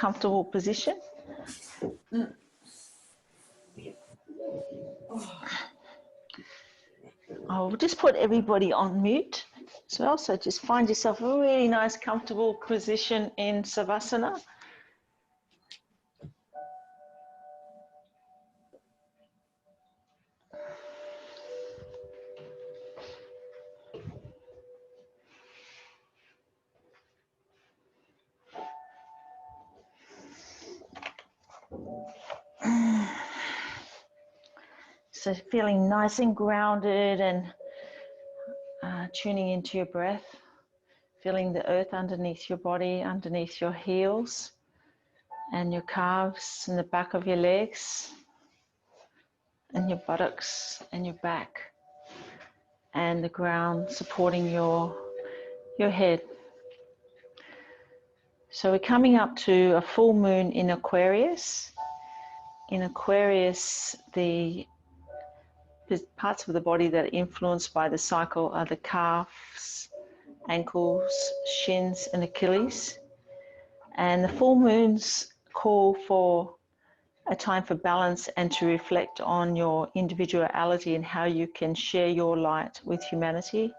comfortable position. I'll just put everybody on mute as well. So just find yourself a really nice, comfortable position in Savasana. So feeling nice and grounded and tuning into your breath, feeling the earth underneath your body, underneath your heels and your calves and the back of your legs and your buttocks and your back and the ground supporting your head. So we're coming up to a full moon in Aquarius. In Aquarius, the parts of the body that are influenced by the cycle are the calves, ankles, shins and Achilles. And the full moons call for a time for balance and to reflect on your individuality and how you can share your light with humanity.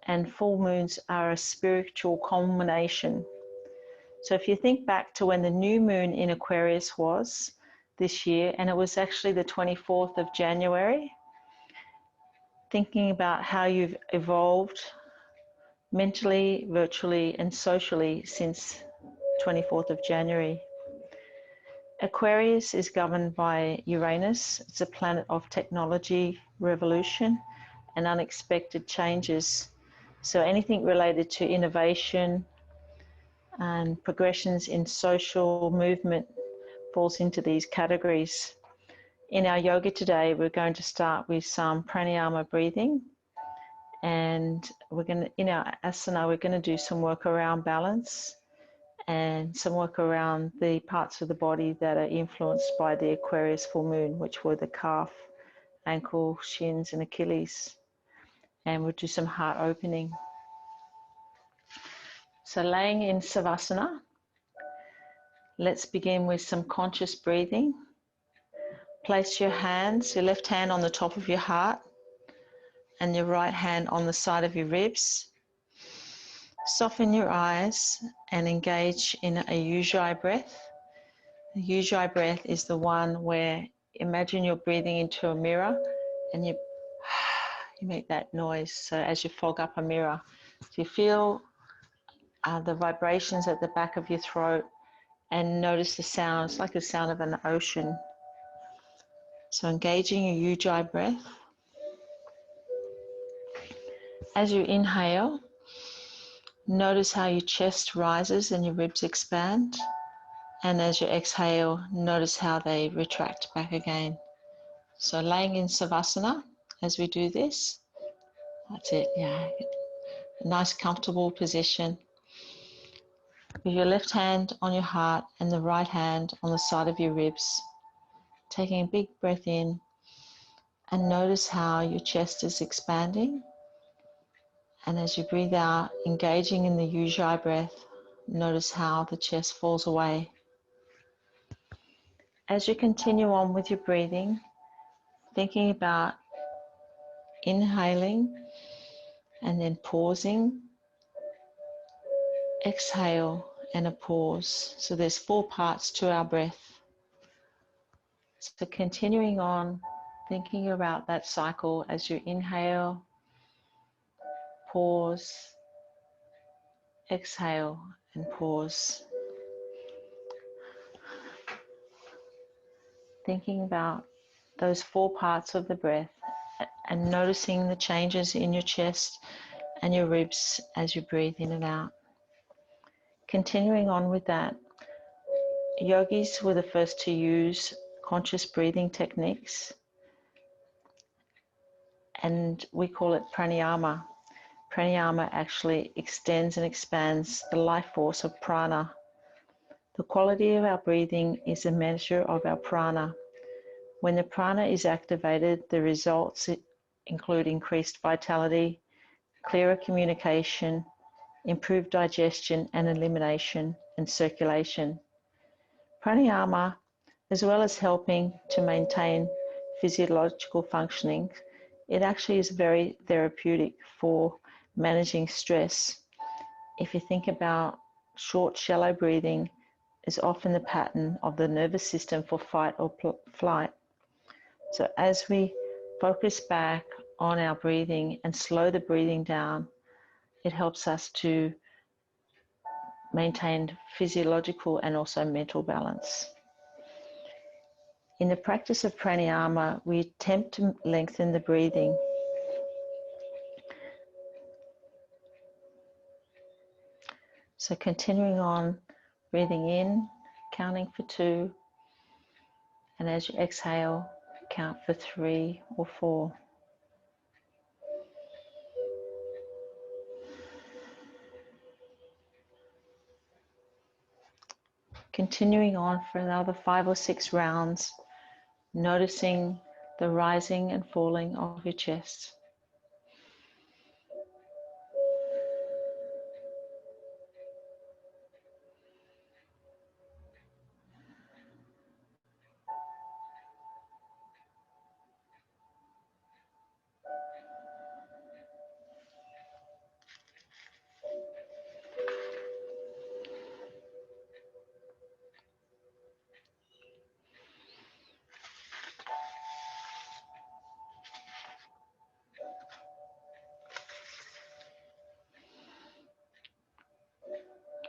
And full moons are a spiritual culmination. So if you think back to when the new moon in Aquarius was this year, and it was actually the 24th of January, thinking about how you've evolved mentally, virtually, and socially since 24th of January. Aquarius is governed by Uranus. It's a planet of technology, revolution, and unexpected changes. So anything related to innovation and progressions in social movement falls into these categories. In our yoga today, we're going to start with some pranayama breathing, and in our asana, we're going to do some work around balance and some work around the parts of the body that are influenced by the Aquarius full moon, which were the calf, ankle, shins, and Achilles. And we'll do some heart opening. So laying in Savasana, let's begin with some conscious breathing. Place your hands, your left hand on the top of your heart and your right hand on the side of your ribs. Soften your eyes and engage in a Ujjayi breath. The Ujjayi breath is the one where imagine you're breathing into a mirror and you make that noise. So as you fog up a mirror, so you feel the vibrations at the back of your throat and notice the sound. It's like the sound of an ocean. So engaging your Ujjayi breath. As you inhale, notice how your chest rises and your ribs expand. And as you exhale, notice how they retract back again. So laying in Savasana as we do this. That's it, yeah. A nice comfortable position. With your left hand on your heart and the right hand on the side of your ribs. Taking a big breath in and notice how your chest is expanding. And as you breathe out, engaging in the Ujjayi breath, notice how the chest falls away. As you continue on with your breathing, thinking about inhaling and then pausing, exhale and a pause. So there's 4 parts to our breath. So continuing on, thinking about that cycle as you inhale, pause, exhale and pause. Thinking about those 4 parts of the breath and noticing the changes in your chest and your ribs as you breathe in and out. Continuing on with that, yogis were the first to use conscious breathing techniques, and we call it pranayama. Pranayama actually extends and expands the life force of prana. The quality of our breathing is a measure of our prana. When the prana is activated, the results include increased vitality, clearer communication, improved digestion and elimination, and circulation. Pranayama, as well as helping to maintain physiological functioning, it actually is very therapeutic for managing stress. If you think about short, shallow breathing is often the pattern of the nervous system for fight or flight. So as we focus back on our breathing and slow the breathing down, it helps us to maintain physiological and also mental balance. In the practice of pranayama, we attempt to lengthen the breathing. So continuing on, breathing in, counting for 2, and as you exhale, count for 3 or 4. Continuing on for another 5 or 6 rounds, noticing the rising and falling of your chest.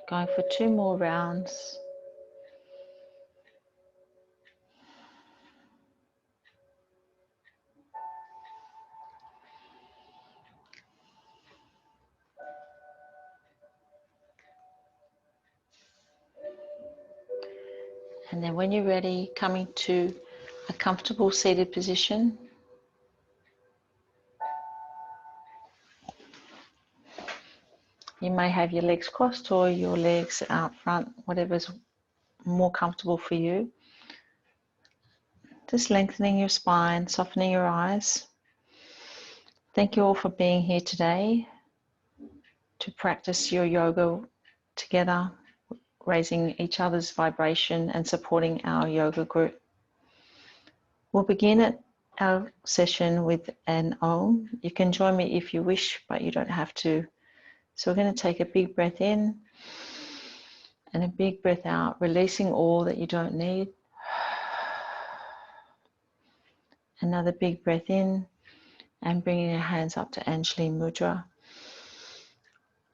Going for 2 more rounds. And then when you're ready, coming to a comfortable seated position. You may have your legs crossed or your legs out front, whatever's more comfortable for you. Just lengthening your spine, softening your eyes. Thank you all for being here today to practice your yoga together, raising each other's vibration and supporting our yoga group. We'll begin our session with an Om. You can join me if you wish, but you don't have to. So we're going to take a big breath in and a big breath out, releasing all that you don't need. Another big breath in and bringing your hands up to Anjali Mudra.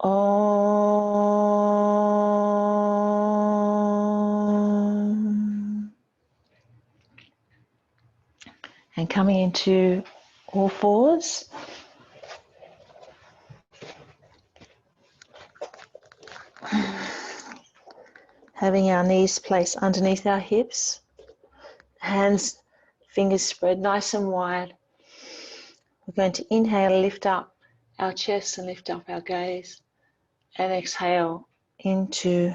Om. And coming into all fours. Having our knees placed underneath our hips. Hands, fingers spread nice and wide. We're going to inhale, lift up our chest and lift up our gaze. And exhale into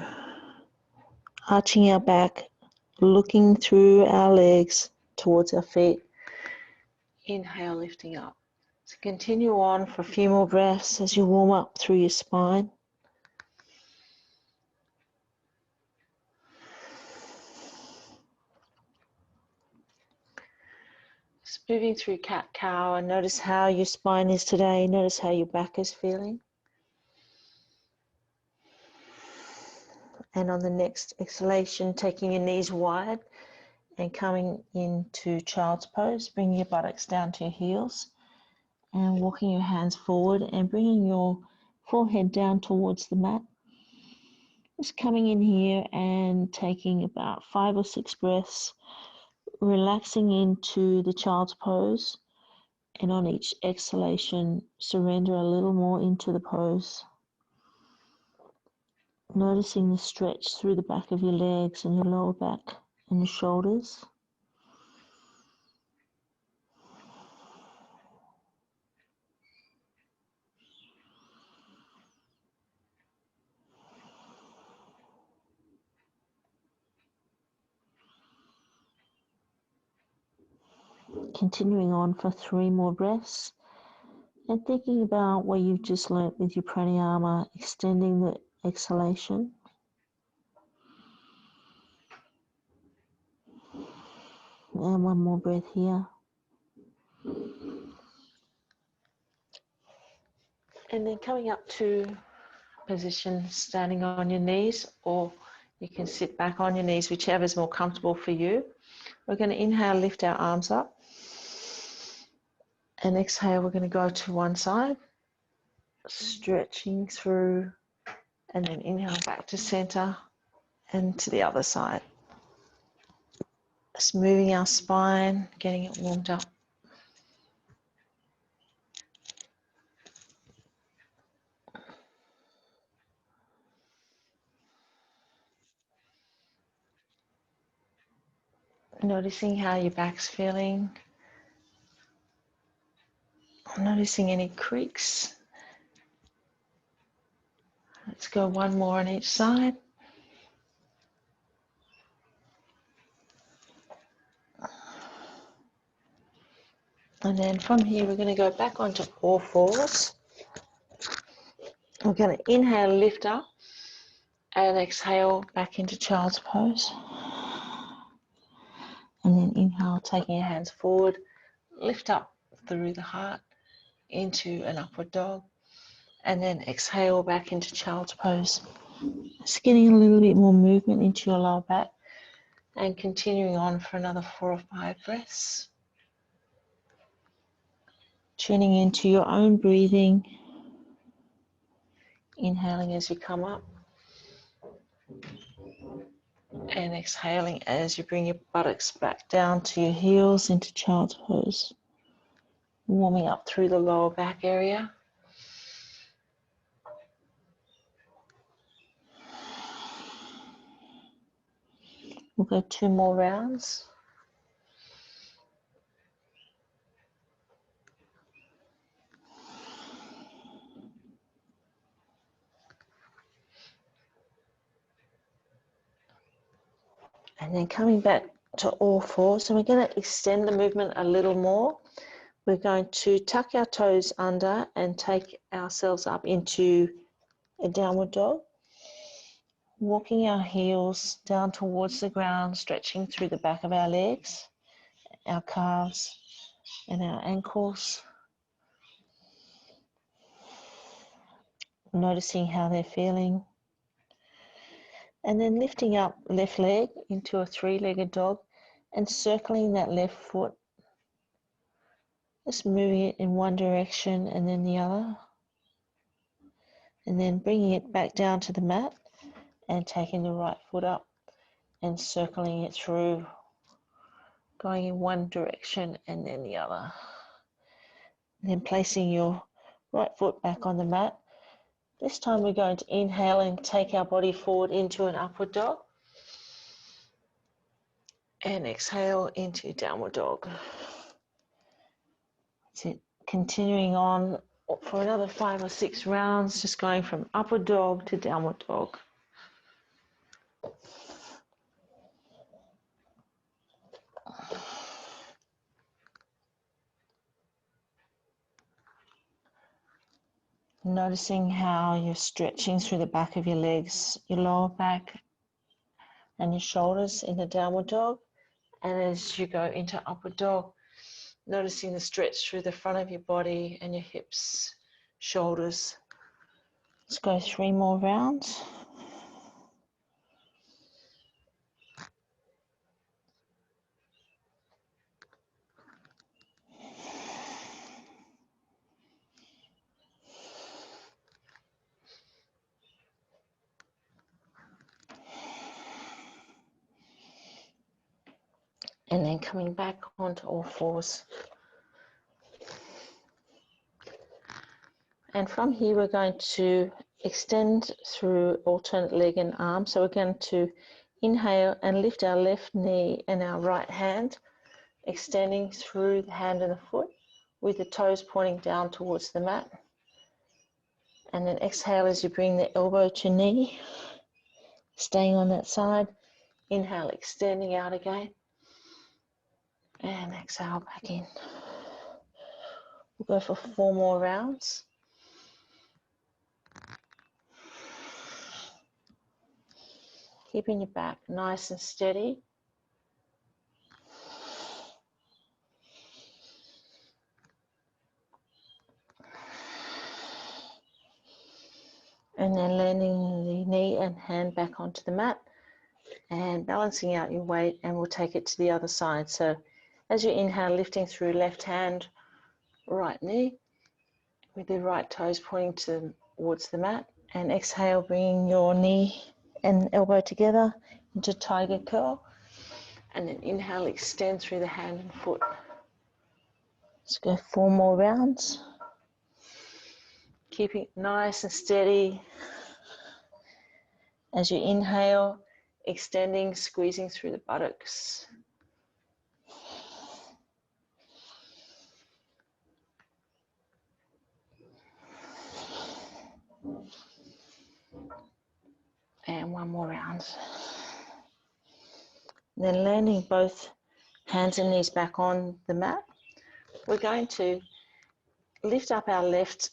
arching our back, looking through our legs towards our feet. Inhale, lifting up. So continue on for a few more breaths as you warm up through your spine. Just moving through cat-cow, and notice how your spine is today. Notice how your back is feeling. And on the next exhalation, taking your knees wide and coming into child's pose, bringing your buttocks down to your heels and walking your hands forward and bringing your forehead down towards the mat. Just coming in here and taking about 5 or 6 breaths, relaxing into the child's pose, and on each exhalation, surrender a little more into the pose. Noticing the stretch through the back of your legs and your lower back and your shoulders. Continuing on for 3 more breaths and thinking about what you've just learnt with your pranayama, extending the exhalation. And one more breath here. And then coming up to position, standing on your knees, or you can sit back on your knees, whichever is more comfortable for you. We're going to inhale, lift our arms up. And exhale, we're going to go to one side, stretching through, and then inhale back to center and to the other side. Just moving our spine, getting it warmed up. Noticing how your back's feeling. Noticing any creaks. Let's go one more on each side. And then from here, we're going to go back onto all fours. We're going to inhale, lift up, and exhale back into child's pose. And then inhale, taking your hands forward, lift up through the heart into an upward dog. And then exhale back into child's pose. Just getting a little bit more movement into your lower back and continuing on for another 4 or 5 breaths. Tuning into your own breathing. Inhaling as you come up. And exhaling as you bring your buttocks back down to your heels into child's pose. Warming up through the lower back area. We'll go 2 more rounds. And then coming back to all fours. So we're going to extend the movement a little more. We're going to tuck our toes under and take ourselves up into a downward dog. Walking our heels down towards the ground, stretching through the back of our legs, our calves, and our ankles. Noticing how they're feeling. And then lifting up left leg into a 3-legged dog and circling that left foot. Just moving it in one direction and then the other. And then bringing it back down to the mat and taking the right foot up and circling it through, going in one direction and then the other. And then placing your right foot back on the mat. This time we're going to inhale and take our body forward into an upward dog. And exhale into downward dog. That's it. Continuing on for another 5 or 6 rounds, just going from upward dog to downward dog. Noticing how you're stretching through the back of your legs, your lower back and your shoulders in the downward dog. And as you go into upward dog, noticing the stretch through the front of your body and your hips, shoulders. Let's go 3 more rounds. And then coming back onto all fours. And from here, we're going to extend through alternate leg and arm. So we're going to inhale and lift our left knee and our right hand, extending through the hand and the foot with the toes pointing down towards the mat. And then exhale as you bring the elbow to knee, staying on that side. Inhale, extending out again. And exhale back in. We'll go for 4 more rounds. Keeping your back nice and steady. And then landing the knee and hand back onto the mat and balancing out your weight, and we'll take it to the other side. So as you inhale, lifting through left hand, right knee, with the right toes pointing towards the mat, and exhale, bringing your knee and elbow together into tiger curl, and then inhale, extend through the hand and foot. Let's go 4 more rounds. Keeping it nice and steady. As you inhale, extending, squeezing through the buttocks. And 1 more round. Then landing both hands and knees back on the mat, we're going to lift up our left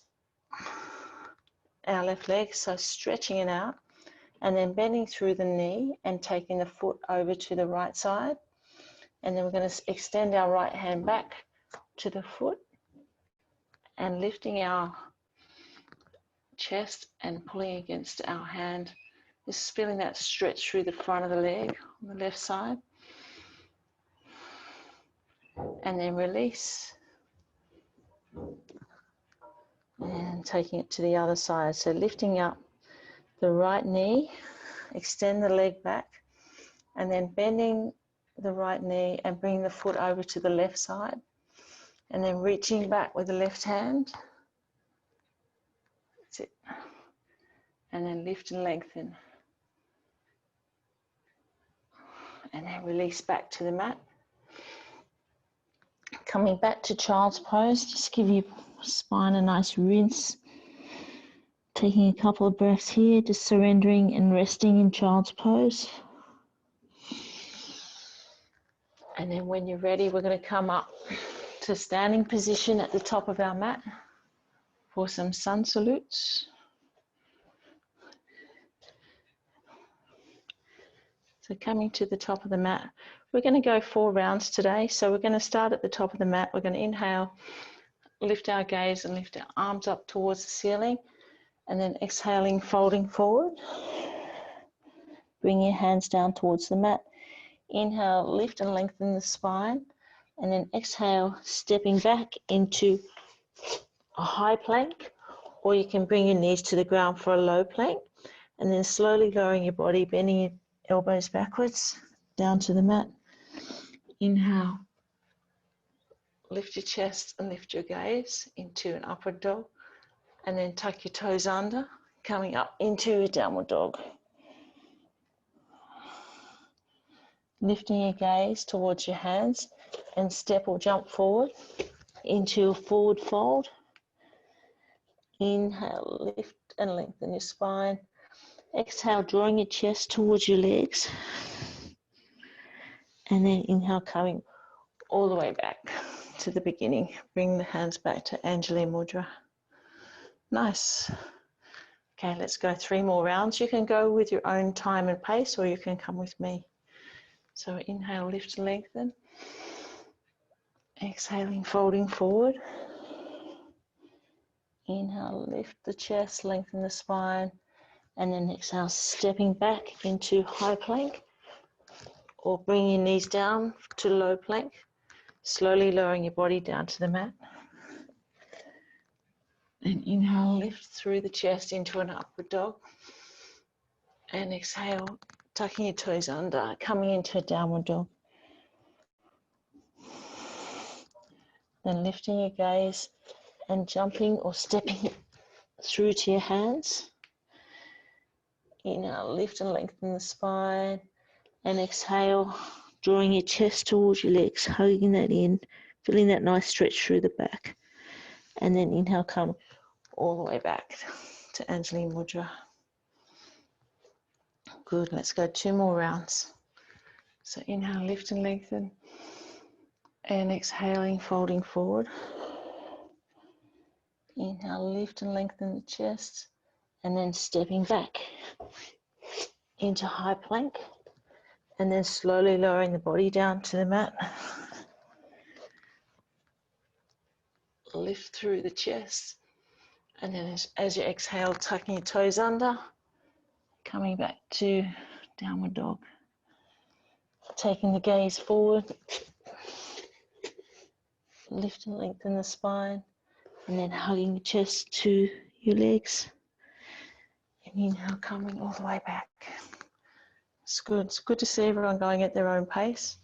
leg, so stretching it out, and then bending through the knee and taking the foot over to the right side. And then we're going to extend our right hand back to the foot and lifting our chest and pulling against our hand. Just feeling that stretch through the front of the leg on the left side. And then release. And taking it to the other side. So lifting up the right knee, extend the leg back, and then bending the right knee and bringing the foot over to the left side. And then reaching back with the left hand. That's it. And then lift and lengthen. And then release back to the mat. Coming back to child's pose, just give your spine a nice rinse. Taking a couple of breaths here, just surrendering and resting in child's pose. And then when you're ready, we're going to come up to standing position at the top of our mat for some sun salutes. So coming to the top of the mat, we're going to go 4 rounds today. So we're going to start at the top of the mat. We're going to inhale, lift our gaze and lift our arms up towards the ceiling. And then exhaling, folding forward. Bring your hands down towards the mat. Inhale, lift and lengthen the spine. And then exhale, stepping back into a high plank. Or you can bring your knees to the ground for a low plank. And then slowly lowering your body, bending your elbows backwards, down to the mat. Inhale. Lift your chest and lift your gaze into an upward dog. And then tuck your toes under, coming up into a downward dog. Lifting your gaze towards your hands and step or jump forward into a forward fold. Inhale, lift and lengthen your spine. Exhale, drawing your chest towards your legs. And then inhale, coming all the way back to the beginning. Bring the hands back to Anjali Mudra. Nice. Okay, let's go 3 more rounds. You can go with your own time and pace, or you can come with me. So inhale, lift and lengthen. Exhaling, folding forward. Inhale, lift the chest, lengthen the spine. And then exhale, stepping back into high plank. Or bring your knees down to low plank. Slowly lowering your body down to the mat. And inhale, lift through the chest into an upward dog. And exhale, tucking your toes under, coming into a downward dog. Then lifting your gaze and jumping or stepping through to your hands. Inhale, lift and lengthen the spine. And exhale, drawing your chest towards your legs, hugging that in, feeling that nice stretch through the back. And then inhale, come all the way back to Anjali Mudra. Good, let's go 2 more rounds. So inhale, lift and lengthen. And exhaling, folding forward. Inhale, lift and lengthen the chest. And then stepping back into high plank. And then slowly lowering the body down to the mat. Lift through the chest. And then as you exhale, tucking your toes under, coming back to downward dog. Taking the gaze forward, lift and lengthen the spine, and then hugging the chest to your legs. And inhale, coming all the way back. It's good. It's good to see everyone going at their own pace.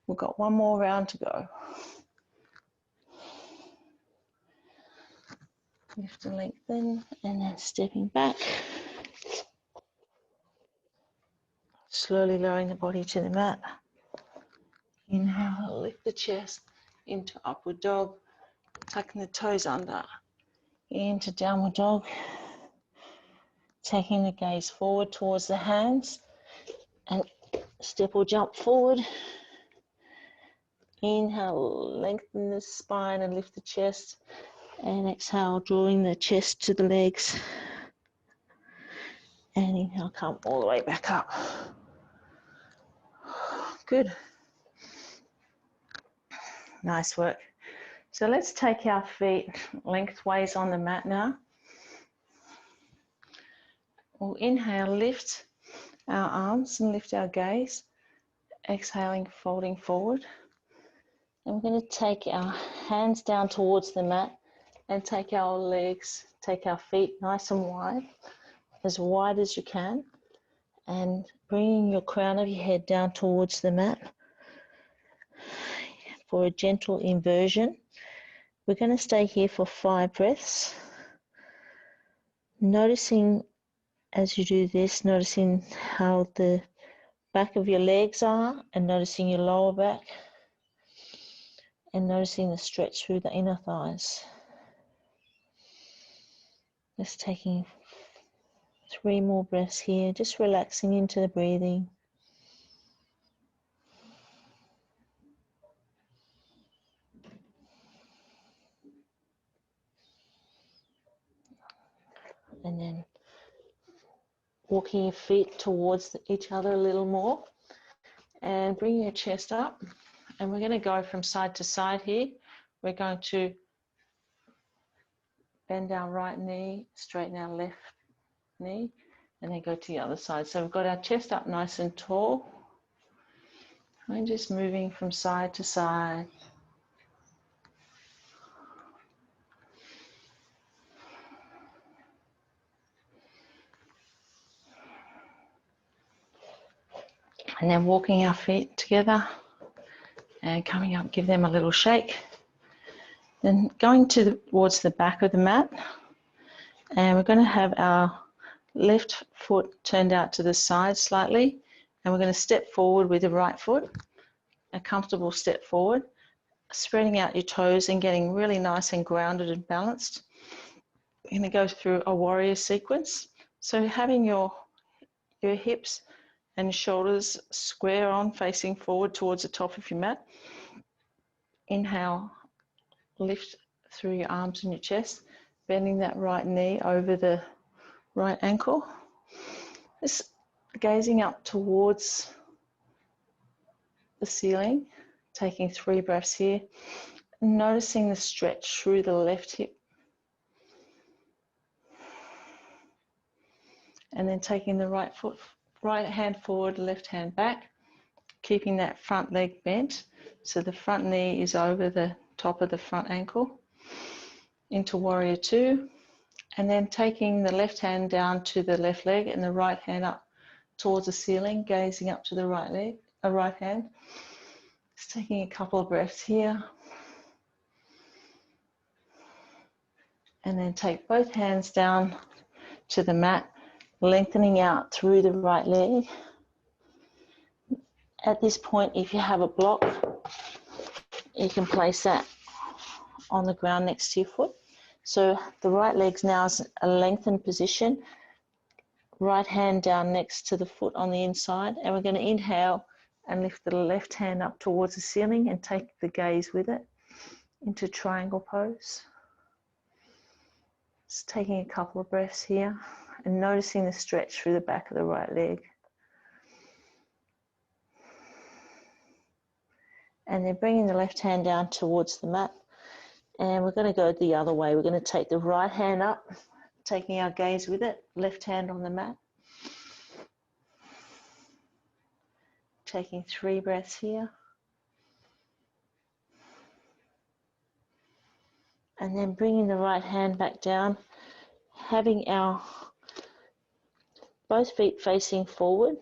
We've got one more round to go. Lift and lengthen, and then stepping back. Slowly lowering the body to the mat. Inhale, lift the chest into upward dog, tucking the toes under, into downward dog. Taking the gaze forward towards the hands and step or jump forward. Inhale, lengthen the spine and lift the chest. And exhale, drawing the chest to the legs. And inhale, come all the way back up. Good. Nice work. So let's take our feet lengthways on the mat now. We'll inhale, lift our arms and lift our gaze. Exhaling, folding forward. And we're going to take our hands down towards the mat and take our legs, take our feet nice and wide as you can. And bringing your crown of your head down towards the mat for a gentle inversion. We're going to stay here for 5 breaths. Noticing as you do this, noticing how the back of your legs are and noticing your lower back and noticing the stretch through the inner thighs. Just taking 3 more breaths here, just relaxing into the breathing. And then walking your feet towards each other a little more and bring your chest up. And we're going to go from side to side here. We're going to bend our right knee, straighten our left knee, and then go to the other side. So we've got our chest up nice and tall. And just moving from side to side. And then walking our feet together and coming up, give them a little shake. Then going towards the back of the mat. And we're going to have our left foot turned out to the side slightly. And we're going to step forward with the right foot, a comfortable step forward, spreading out your toes and getting really nice and grounded and balanced. We're going to go through a warrior sequence. So having your hips and shoulders square on, facing forward towards the top of your mat. Inhale, lift through your arms and your chest, bending that right knee over the right ankle. Just gazing up towards the ceiling, taking 3 breaths here, noticing the stretch through the left hip. And then taking the right hand forward, left hand back, keeping that front leg bent. So the front knee is over the top of the front ankle. Into warrior 2. And then taking the left hand down to the left leg and the right hand up towards the ceiling, gazing up to the right hand. Just taking a couple of breaths here. And then take both hands down to the mat, lengthening out through the right leg. At this point, if you have a block, you can place that on the ground next to your foot. So the right leg's now is a lengthened position. Right hand down next to the foot on the inside. And we're going to inhale and lift the left hand up towards the ceiling and take the gaze with it into triangle pose. Just taking a couple of breaths here and noticing the stretch through the back of the right leg. And then bringing the left hand down towards the mat And we're going to go the other way. We're going to take the right hand up, taking our gaze with it, left hand on the mat. Taking 3 breaths here. And then bringing the right hand back down, having our both feet facing forward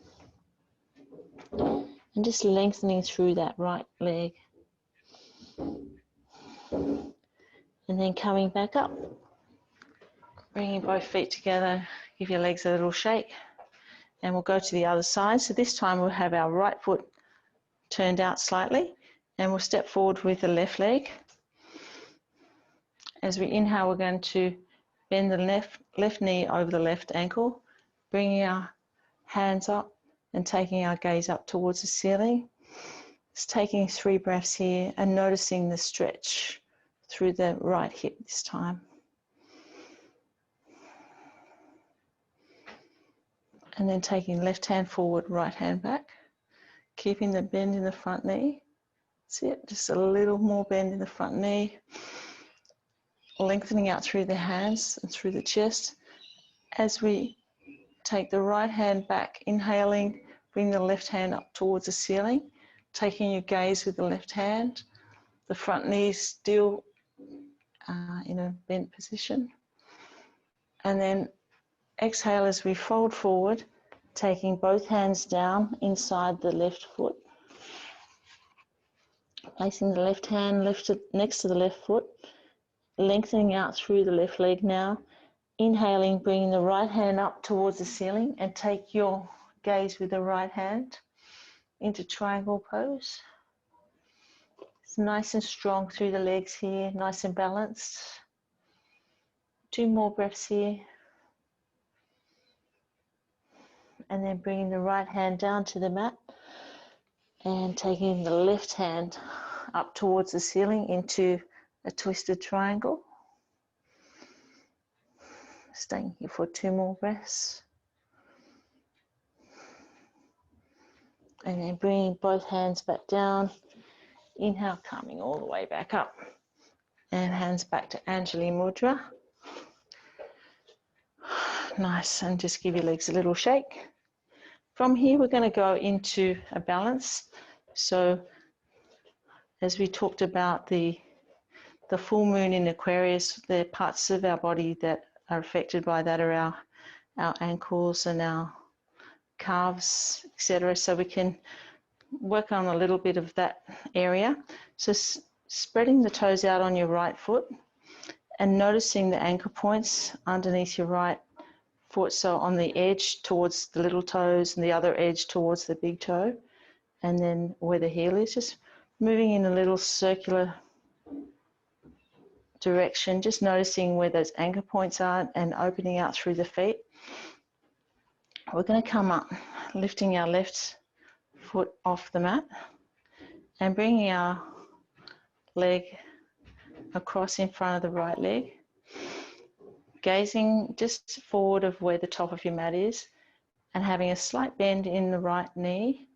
and just lengthening through that right leg. And then coming back up, bringing both feet together, give your legs a little shake, and we'll go to the other side. So this time we'll have our right foot turned out slightly, and we'll step forward with the left leg. As we inhale, we're going to bend the left knee over the left ankle, bringing our hands up and taking our gaze up towards the ceiling. Just taking 3 breaths here and noticing the stretch through the right hip this time. And then taking left hand forward, right hand back, keeping the bend in the front knee. That's it, just a little more bend in the front knee. Lengthening out through the hands and through the chest. As we take the right hand back, inhaling, bring the left hand up towards the ceiling, taking your gaze with the left hand, the front knee still in a bent position. And then exhale as we fold forward, taking both hands down inside the left foot. Placing the left hand lifted next to the left foot, lengthening out through the left leg now. Inhaling, bringing the right hand up towards the ceiling and take your gaze with the right hand into triangle pose. It's nice and strong through the legs here, nice and balanced. 2 more breaths here. And then bringing the right hand down to the mat and taking the left hand up towards the ceiling into a twisted triangle. Staying here for 2 more breaths. And then bringing both hands back down. Inhale, coming all the way back up. And hands back to Anjali Mudra. Nice, and just give your legs a little shake. From here, we're going to go into a balance. So, as we talked about the full moon in Aquarius, the parts of our body that are affected by that are our ankles and our calves, etc. So we can work on a little bit of that area. So spreading the toes out on your right foot and noticing the anchor points underneath your right foot. So on the edge towards the little toes and the other edge towards the big toe, and then where the heel is, just moving in a little circular direction, just noticing where those anchor points are and opening out through the feet. We're going to come up, lifting our left foot off the mat and bringing our leg across in front of the right leg, gazing just forward of where the top of your mat is and having a slight bend in the right knee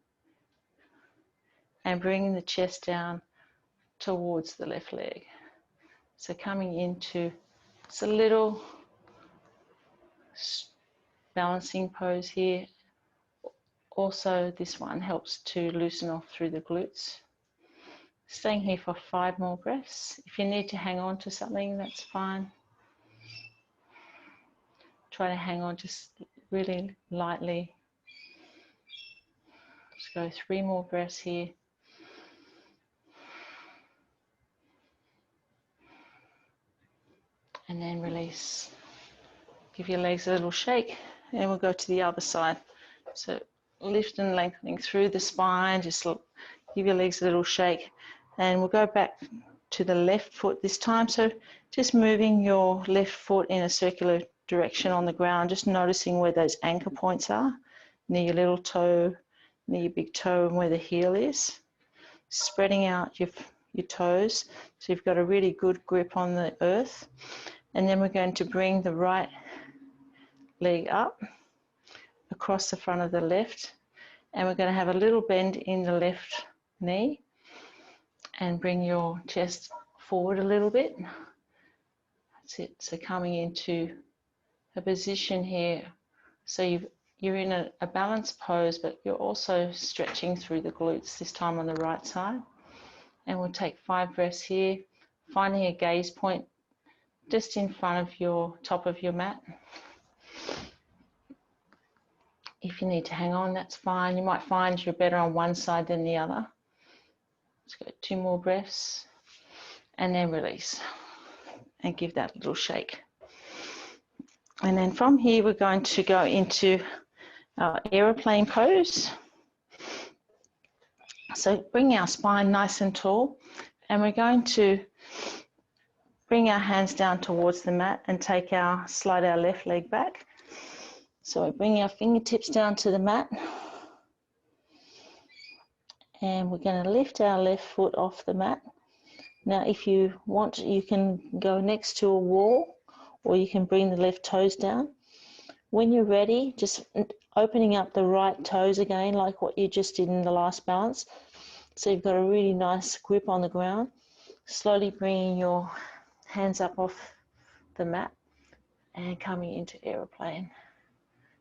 and bringing the chest down towards the left leg. So coming into just a little balancing pose here. Also, this one helps to loosen off through the glutes. Staying here for 5 more breaths. If you need to hang on to something, that's fine. Try to hang on just really lightly. Just go 3 more breaths here. And then release. Give your legs a little shake and we'll go to the other side. So lift and lengthening through the spine, just give your legs a little shake and we'll go back to the left foot this time. So just moving your left foot in a circular direction on the ground, just noticing where those anchor points are, near your little toe, near your big toe and where the heel is. Spreading out your toes so you've got a really good grip on the earth. And then we're going to bring the right leg up across the front of the left and we're going to have a little bend in the left knee and bring your chest forward a little bit. That's it. So coming into a position here. So you're in a balanced pose, but you're also stretching through the glutes, this time on the right side. And we'll take 5 breaths here, finding a gaze point just in front of your top of your mat. If you need to hang on, that's fine. You might find you're better on one side than the other. Let's go 2 more breaths and then release and give that a little shake. And then from here, we're going to go into our aeroplane pose. So bring our spine nice and tall, and we're going to bring our hands down towards the mat and slide our left leg back. So we bring our fingertips down to the mat, and we're going to lift our left foot off the mat. Now, if you want, you can go next to a wall, or you can bring the left toes down. When you're ready, just opening up the right toes again, like what you just did in the last balance. So you've got a really nice grip on the ground. Slowly bringing your hands up off the mat and coming into aeroplane.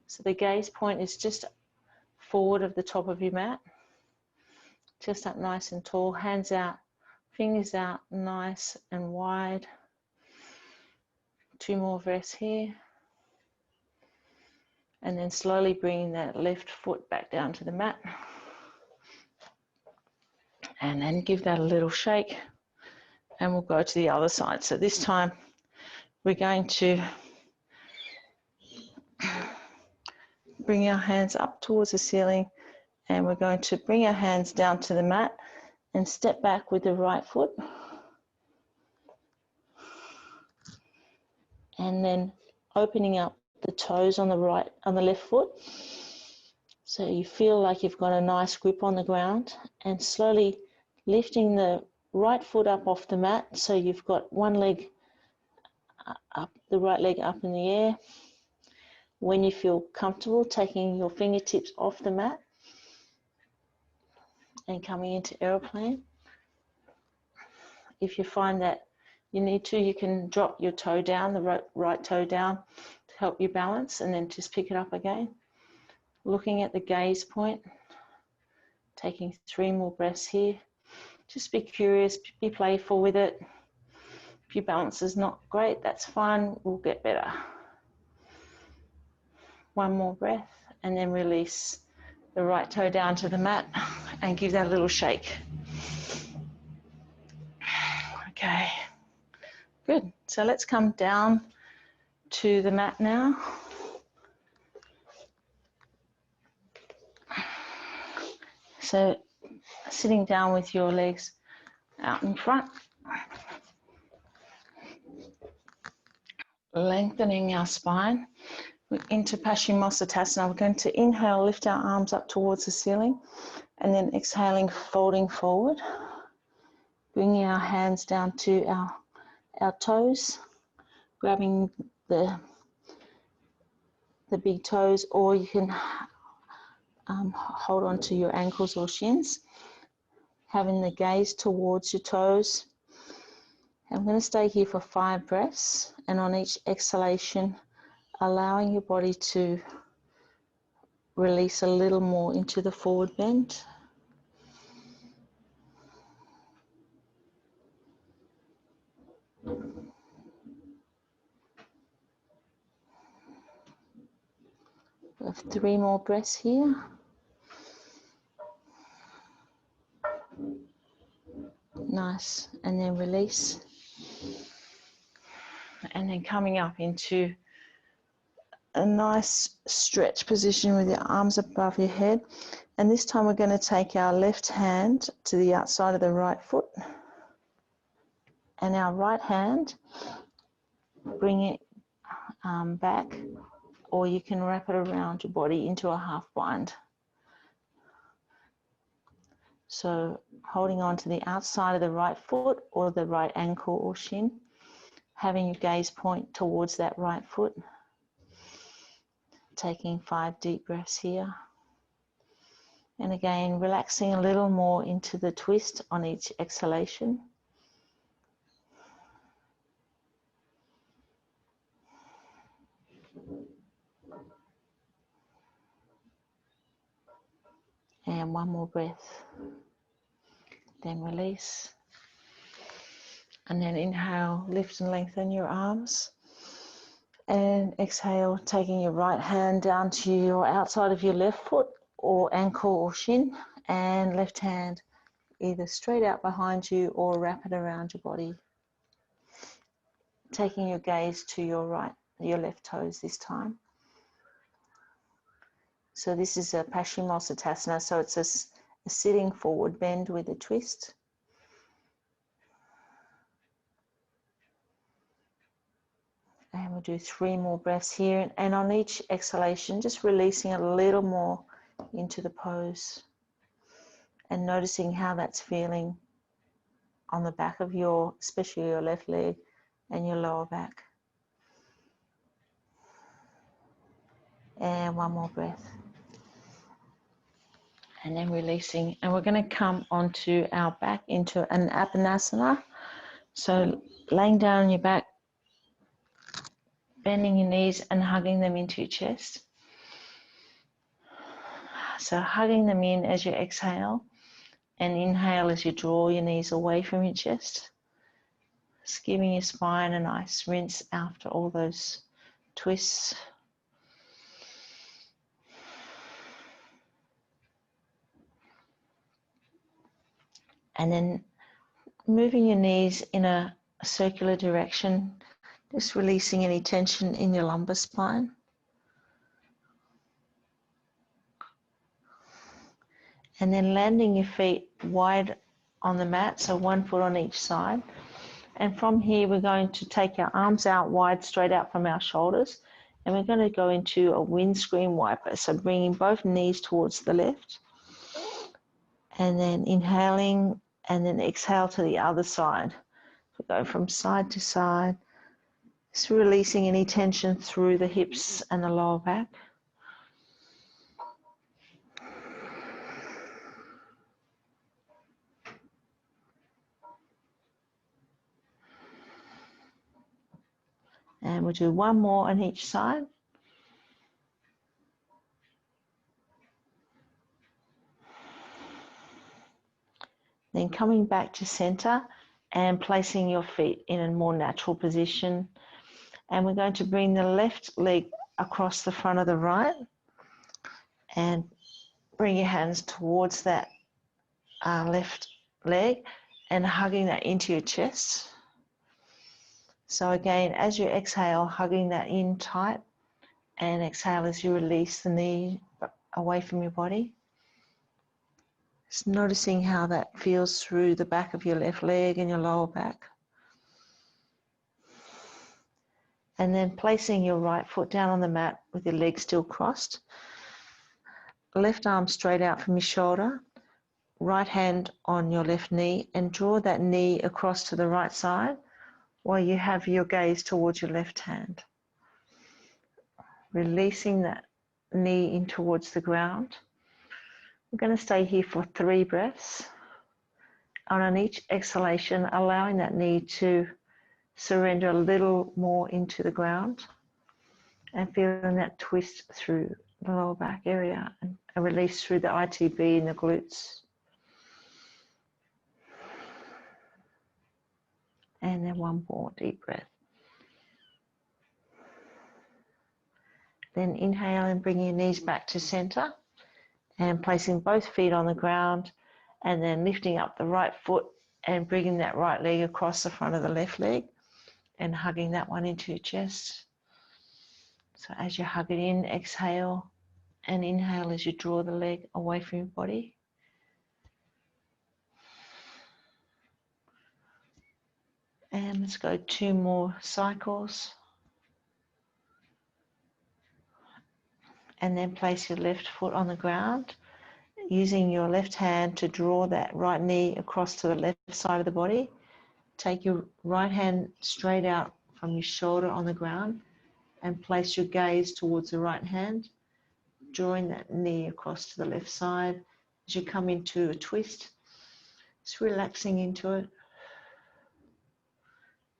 So the gaze point is just forward of the top of your mat. Just up nice and tall, hands out, fingers out, nice and wide. 2 more breaths here. And then slowly bringing that left foot back down to the mat. And then give that a little shake. And we'll go to the other side. So this time we're going to bring our hands up towards the ceiling, and we're going to bring our hands down to the mat and step back with the right foot. And then opening up the toes on the left foot. So you feel like you've got a nice grip on the ground, and slowly lifting the right foot up off the mat. So you've got one leg up, the right leg up in the air. When you feel comfortable, taking your fingertips off the mat and coming into aeroplane. If you find that you need to, you can drop your toe down, the right toe down, to help you balance, and then just pick it up again. Looking at the gaze point, taking 3 more breaths here. Just be curious, be playful with it. If your balance is not great, that's fine, we'll get better. 1 more breath, and then release the right toe down to the mat and give that a little shake. Okay, good. So let's come down to the mat now. So sitting down with your legs out in front, lengthening our spine. Into Paschimottanasana, we're going to inhale, lift our arms up towards the ceiling, and then exhaling, folding forward, bringing our hands down to our toes, grabbing the big toes, or you can hold on to your ankles or shins, having the gaze towards your toes. I'm going to stay here for 5 breaths, and on each exhalation, allowing your body to release a little more into the forward bend. We have 3 more breaths here. Nice, and then release. And then coming up into a nice stretch position with your arms above your head. And this time we're going to take our left hand to the outside of the right foot. And our right hand, bring it back, or you can wrap it around your body into a half bind. So holding on to the outside of the right foot or the right ankle or shin, having your gaze point towards that right foot. Taking 5 deep breaths here. And again, relaxing a little more into the twist on each exhalation. And one more breath. Then release. And then inhale, lift and lengthen your arms. And exhale, taking your right hand down to your outside of your left foot or ankle or shin, and left hand either straight out behind you or wrap it around your body. Taking your gaze to your right, your left toes this time. So this is a Paschimottanasana, so it's a sitting forward bend with a twist. And we'll do 3 more breaths here. And on each exhalation, just releasing a little more into the pose. And noticing how that's feeling on the back of your, especially your left leg and your lower back. And one more breath. And then releasing. And we're going to come onto our back into an Apanasana. So laying down on your back, bending your knees and hugging them into your chest. So hugging them in as you exhale, and inhale as you draw your knees away from your chest. Just giving your spine a nice rinse after all those twists. And then moving your knees in a circular direction, just releasing any tension in your lumbar spine. And then landing your feet wide on the mat, so 1 foot on each side. And from here, we're going to take our arms out wide, straight out from our shoulders. And we're going to go into a windscreen wiper. So bringing both knees towards the left. And then inhaling, and then exhale to the other side. So go from side to side. Just releasing any tension through the hips and the lower back. And we'll do 1 more on each side. Then coming back to center and placing your feet in a more natural position. And we're going to bring the left leg across the front of the right and bring your hands towards that left leg and hugging that into your chest. So again, as you exhale, hugging that in tight, and exhale as you release the knee away from your body. Just noticing how that feels through the back of your left leg and your lower back. And then placing your right foot down on the mat with your legs still crossed. Left arm straight out from your shoulder. Right hand on your left knee, and draw that knee across to the right side while you have your gaze towards your left hand. Releasing that knee in towards the ground. We're going to stay here for 3 breaths. And on each exhalation, allowing that knee to surrender a little more into the ground and feeling that twist through the lower back area and a release through the ITB and the glutes. And then 1 more deep breath. Then inhale and bring your knees back to center and placing both feet on the ground, and then lifting up the right foot and bringing that right leg across the front of the left leg and hugging that one into your chest. So as you hug it in, exhale, and inhale as you draw the leg away from your body. And let's go 2 more cycles. And then place your left foot on the ground, using your left hand to draw that right knee across to the left side of the body. Take your right hand straight out from your shoulder on the ground and place your gaze towards the right hand, drawing that knee across to the left side. As you come into a twist, just relaxing into it.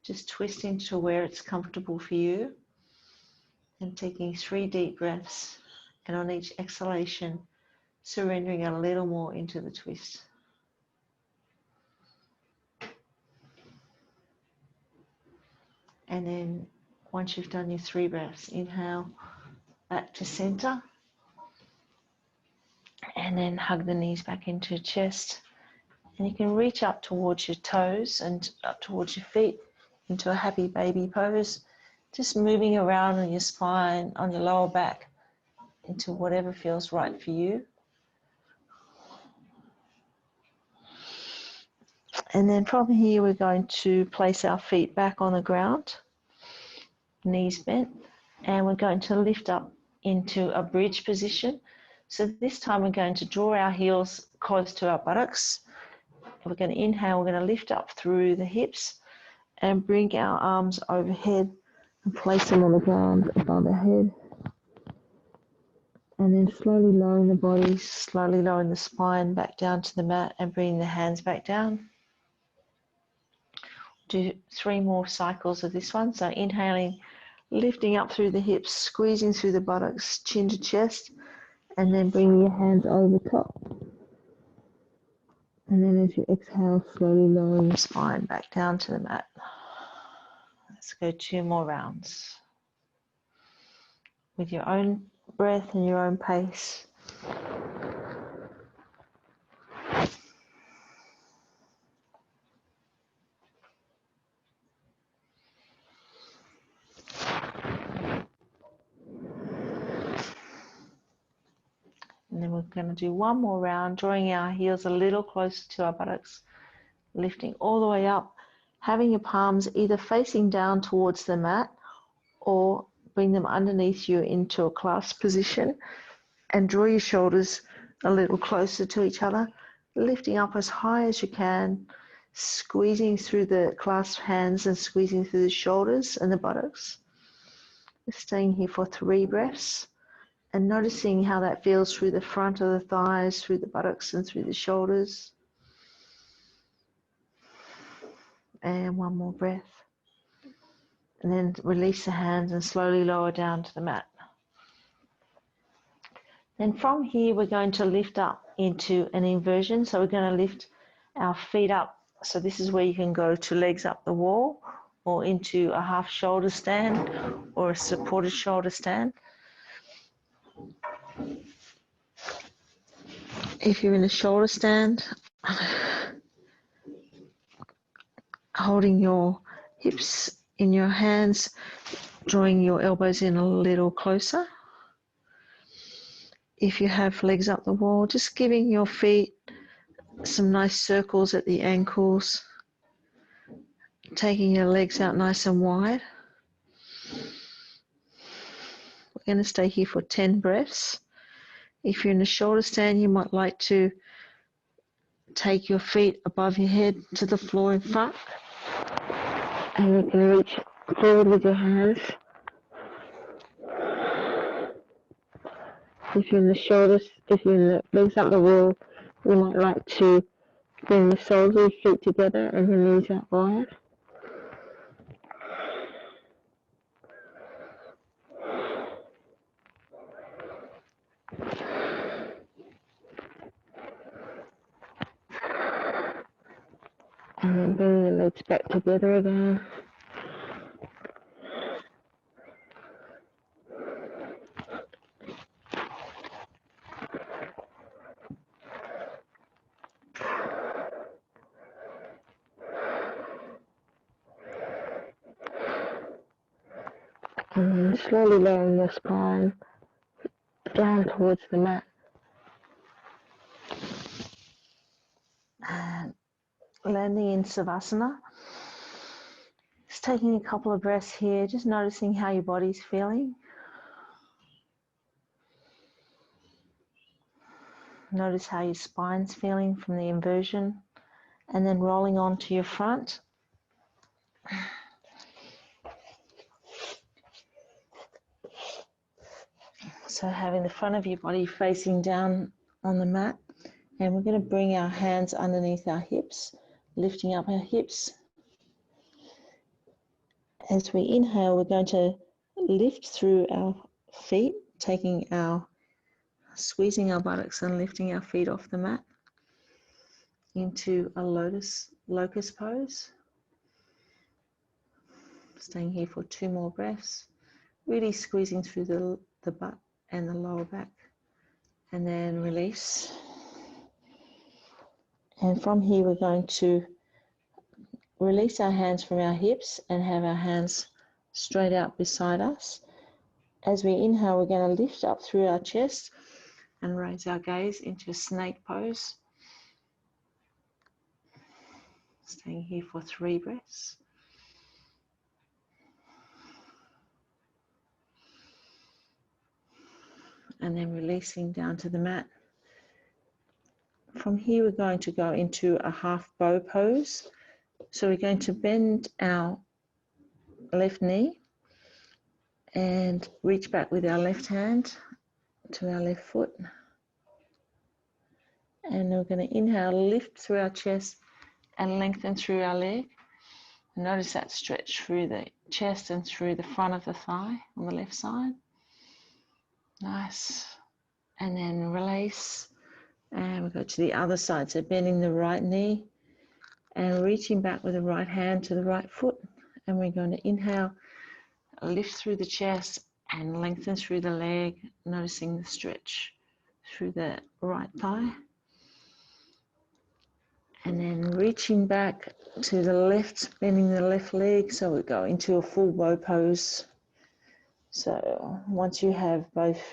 Just twisting to where it's comfortable for you, and taking 3 deep breaths. And on each exhalation, surrendering a little more into the twist. And then once you've done your 3 breaths, inhale back to center. And then hug the knees back into your chest. And you can reach up towards your toes and up towards your feet into a happy baby pose. Just moving around on your spine, on your lower back, into whatever feels right for you. And then from here, we're going to place our feet back on the ground, knees bent, and we're going to lift up into a bridge position. So this time we're going to draw our heels close to our buttocks. We're going to inhale, we're going to lift up through the hips and bring our arms overhead and place them on the ground above our head. And then slowly lowering the body, slowly lowering the spine back down to the mat and bringing the hands back down. Do 3 more cycles of this one. So inhaling, lifting up through the hips, squeezing through the buttocks, chin to chest, and then bringing your hands over top. And then as you exhale, slowly lowering the spine back down to the mat. Let's go 2 more rounds with your own breath and your own pace. And then we're going to do 1 more round, drawing our heels a little closer to our buttocks, lifting all the way up, having your palms either facing down towards the mat or bring them underneath you into a clasped position, and draw your shoulders a little closer to each other, lifting up as high as you can, squeezing through the clasped hands and squeezing through the shoulders and the buttocks. Staying here for 3 breaths. And noticing how that feels through the front of the thighs, through the buttocks and through the shoulders. And 1 more breath. And then release the hands and slowly lower down to the mat. Then from here, we're going to lift up into an inversion. So we're going to lift our feet up. So this is where you can go to legs up the wall or into a half shoulder stand or a supported shoulder stand. If you're in a shoulder stand, holding your hips in your hands, drawing your elbows in a little closer. If you have legs up the wall, just giving your feet some nice circles at the ankles, taking your legs out nice and wide. We're going to stay here for 10 breaths. If you're in a shoulder stand, you might like to take your feet above your head to the floor in front, and you can reach forward with your hands. If you're in the shoulders, if you're in the legs up the wall, you might like to bring the soles of your feet together and your knees out wide. And then bring the legs back together again. And then slowly lowering your spine down towards the mat. And landing in Savasana. Just taking a couple of breaths here, just noticing how your body's feeling. Notice how your spine's feeling from the inversion, and then rolling onto your front. So having the front of your body facing down on the mat, and we're going to bring our hands underneath our hips, lifting up our hips. As we inhale, we're going to lift through our feet, taking our squeezing our buttocks and lifting our feet off the mat into a locust pose. Staying here for 2 more breaths, really squeezing through the butt and the lower back, and then release. And from here we're going to release our hands from our hips and have our hands straight out beside us. As we inhale, we're going to lift up through our chest and raise our gaze into a snake pose. Staying here for 3 breaths. And then releasing down to the mat. From here, we're going to go into a half bow pose. So we're going to bend our left knee and reach back with our left hand to our left foot. And we're going to inhale, lift through our chest and lengthen through our leg. Notice that stretch through the chest and through the front of the thigh on the left side. Nice. And then release. And we go to the other side. So bending the right knee and reaching back with the right hand to the right foot. And we're going to inhale, lift through the chest and lengthen through the leg, noticing the stretch through the right thigh. And then reaching back to the left, bending the left leg. So we go into a full bow pose. So once you have both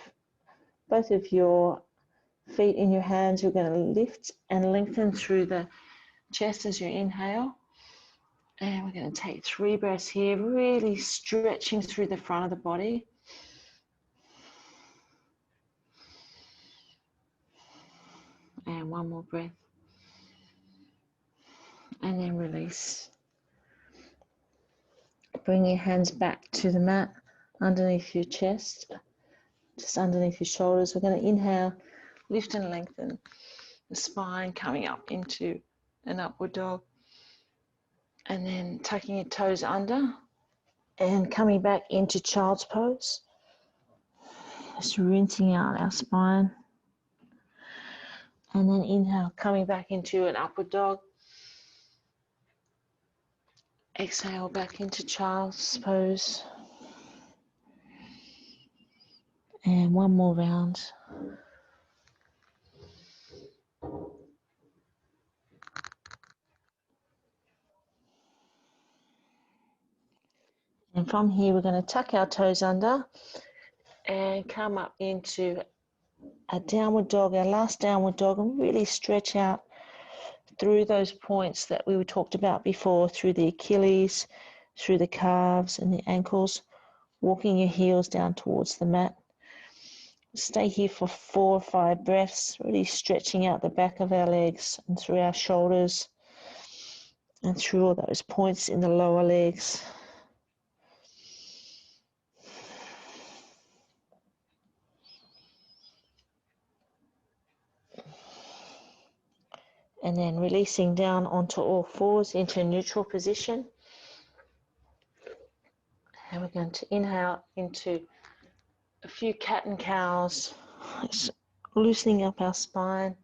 of your feet in your hands, you're going to lift and lengthen through the chest as you inhale. And we're going to take 3 breaths here, really stretching through the front of the body. And 1 more breath. And then release. Bring your hands back to the mat underneath your chest, just underneath your shoulders. We're going to inhale, lift and lengthen the spine, coming up into an upward dog. And then tucking your toes under and coming back into child's pose. Just rinsing out our spine. And then inhale, coming back into an upward dog. Exhale back into child's pose. And 1 more round. And from here, we're going to tuck our toes under and come up into a downward dog, our last downward dog, and really stretch out through those points that we talked about before, through the Achilles, through the calves and the ankles, walking your heels down towards the mat. Stay here for 4 or 5 breaths, really stretching out the back of our legs and through our shoulders and through all those points in the lower legs. And then releasing down onto all fours into a neutral position. And we're going to inhale into a few cat and cows, just loosening up our spine.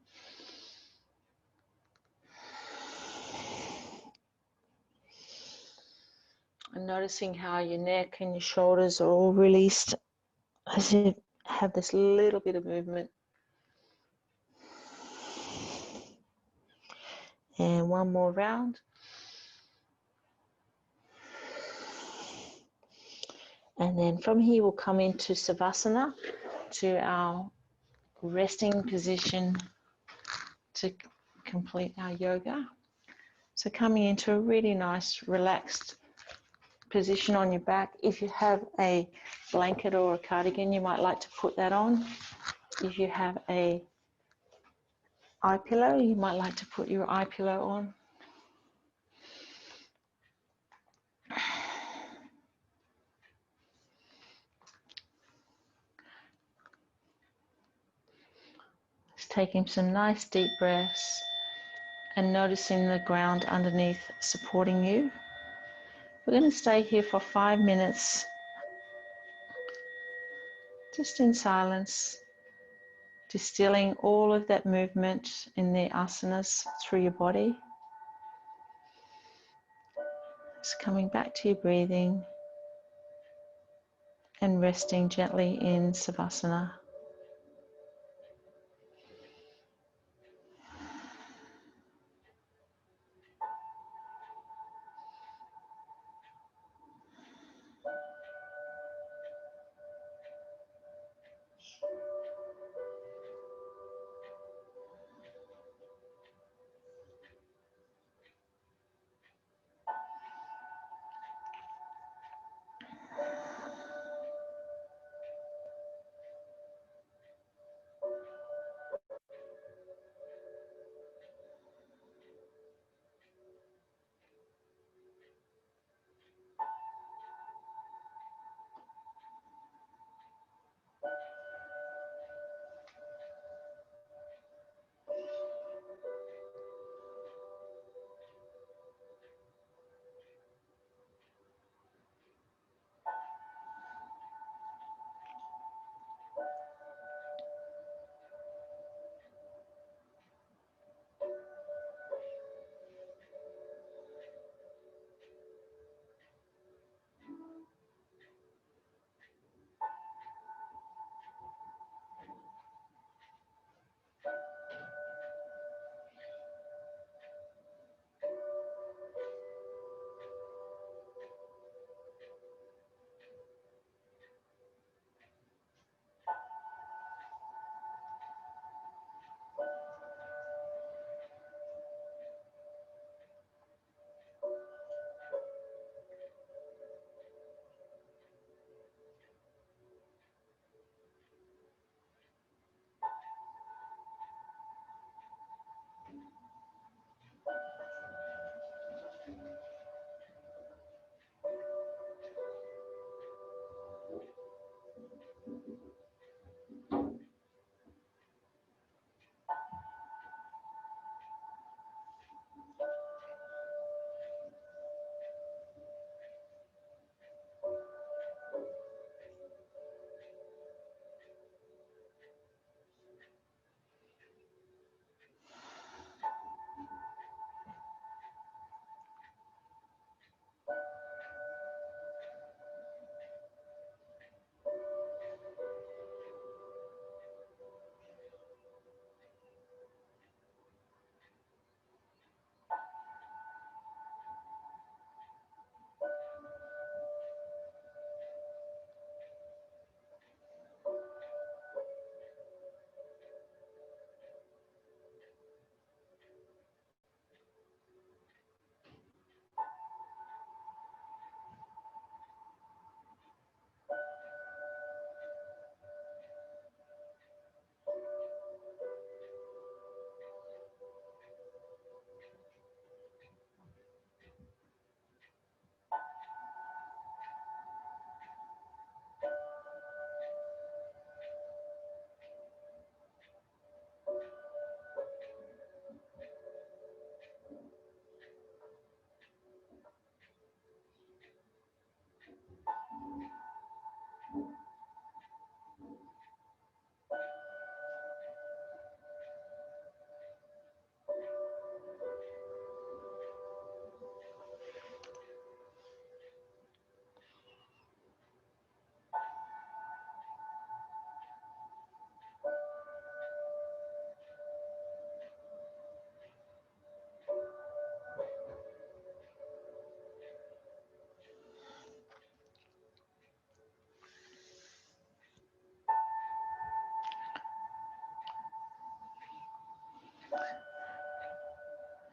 And noticing how your neck and your shoulders are all released as you have this little bit of movement. And 1 more round. And then from here we'll come into Savasana, to our resting position to complete our yoga. So coming into a really nice relaxed position on your back. If you have a blanket or a cardigan, you might like to put that on. If you have a eye pillow, you might like to put your eye pillow on. Just taking some nice deep breaths and noticing the ground underneath supporting you. We're going to stay here for 5 minutes, just in silence, distilling all of that movement in the asanas through your body. Just coming back to your breathing and resting gently in Savasana.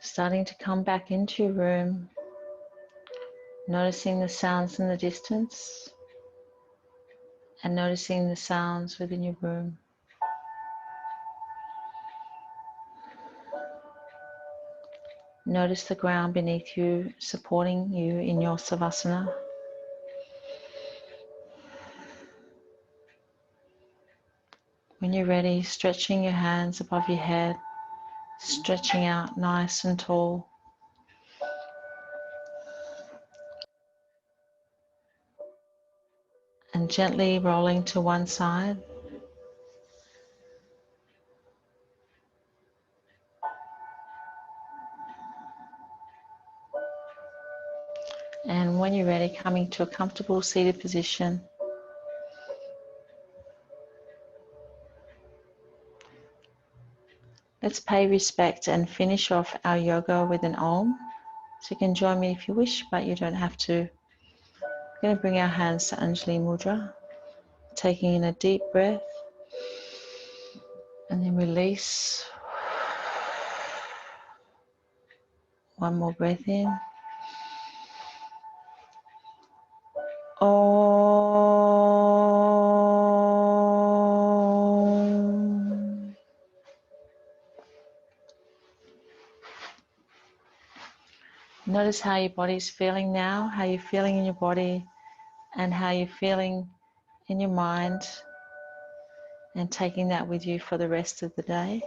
Starting to come back into your room, noticing the sounds in the distance and noticing the sounds within your room. Notice the ground beneath you supporting you in your Savasana. When you're ready, stretching your hands above your head, stretching out nice and tall. And gently rolling to one side. And when you're ready, coming to a comfortable seated position. Let's pay respect and finish off our yoga with an Om. So you can join me if you wish, but you don't have to. We're going to bring our hands to Anjali Mudra, taking in a deep breath and then release. One more breath in. Om. Notice how your body's feeling now, how you're feeling in your body, and how you're feeling in your mind, and taking that with you for the rest of the day.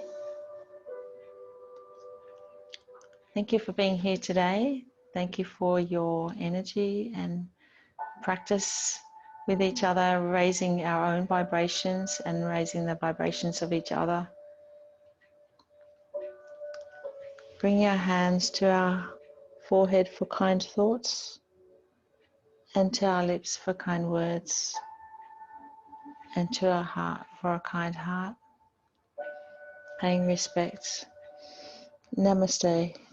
Thank you for being here today. Thank you for your energy and practice with each other, raising our own vibrations and raising the vibrations of each other. Bring our hands to our forehead for kind thoughts and to our lips for kind words and to our heart for a kind heart. Paying respect. Namaste.